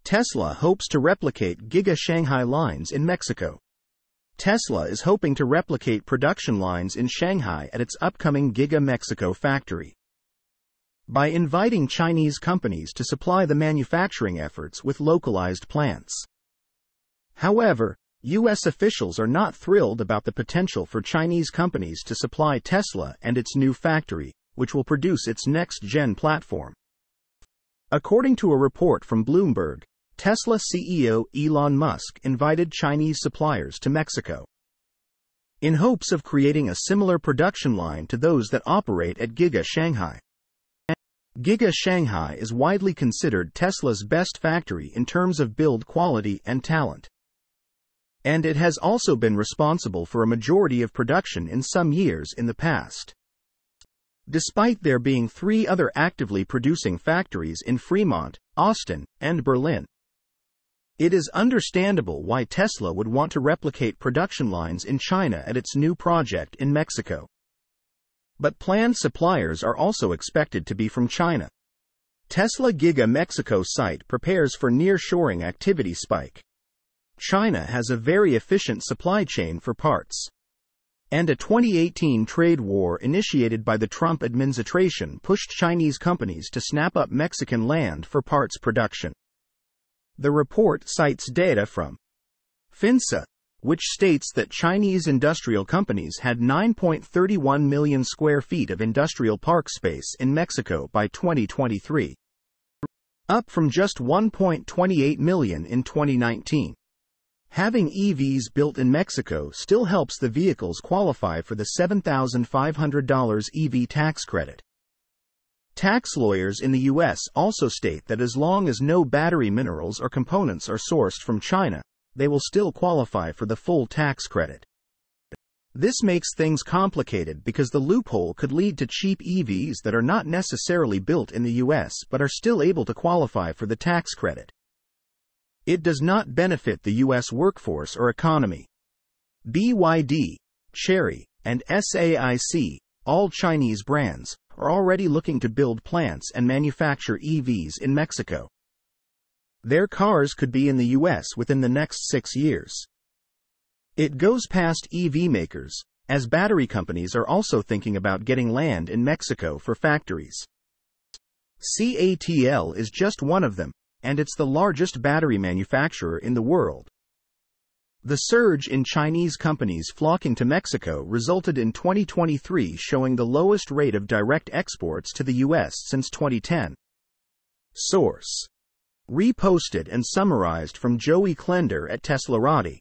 Tesla hopes to replicate Giga Shanghai lines in Mexico. Tesla is hoping to replicate production lines in Shanghai at its upcoming Giga Mexico factory by inviting Chinese companies to supply the manufacturing efforts with localized plants. However, U.S. officials are not thrilled about the potential for Chinese companies to supply Tesla and its new factory, which will produce its next-gen platform. According to a report from Bloomberg, Tesla CEO Elon Musk invited Chinese suppliers to Mexico in hopes of creating a similar production line to those that operate at Giga Shanghai. Giga Shanghai is widely considered Tesla's best factory in terms of build quality and talent. And it has also been responsible for a majority of production in some years in the past. Despite there being 3 other actively producing factories in Fremont, Austin, and Berlin, it is understandable why Tesla would want to replicate production lines in China at its new project in Mexico. But planned suppliers are also expected to be from China. Tesla Giga Mexico site prepares for nearshoring activity spike. China has a very efficient supply chain for parts. And a 2018 trade war initiated by the Trump administration pushed Chinese companies to snap up Mexican land for parts production. The report cites data from FINSA, which states that Chinese industrial companies had 9.31 million square feet of industrial park space in Mexico by 2023, up from just 1.28 million in 2019. Having EVs built in Mexico still helps the vehicles qualify for the $7,500 EV tax credit. Tax lawyers in the U.S. also state that as long as no battery minerals or components are sourced from China, they will still qualify for the full tax credit. This makes things complicated because the loophole could lead to cheap EVs that are not necessarily built in the U.S. but are still able to qualify for the tax credit. It does not benefit the U.S. workforce or economy. BYD, Chery, and SAIC, all Chinese brands, are already looking to build plants and manufacture EVs in Mexico. Their cars could be in the U.S. within the next 6 years. It goes past EV makers, as battery companies are also thinking about getting land in Mexico for factories. CATL is just one of them, and it's the largest battery manufacturer in the world. The surge in Chinese companies flocking to Mexico resulted in 2023 showing the lowest rate of direct exports to the U.S. since 2010. Source: reposted and summarized from Joey Klender at Teslarati.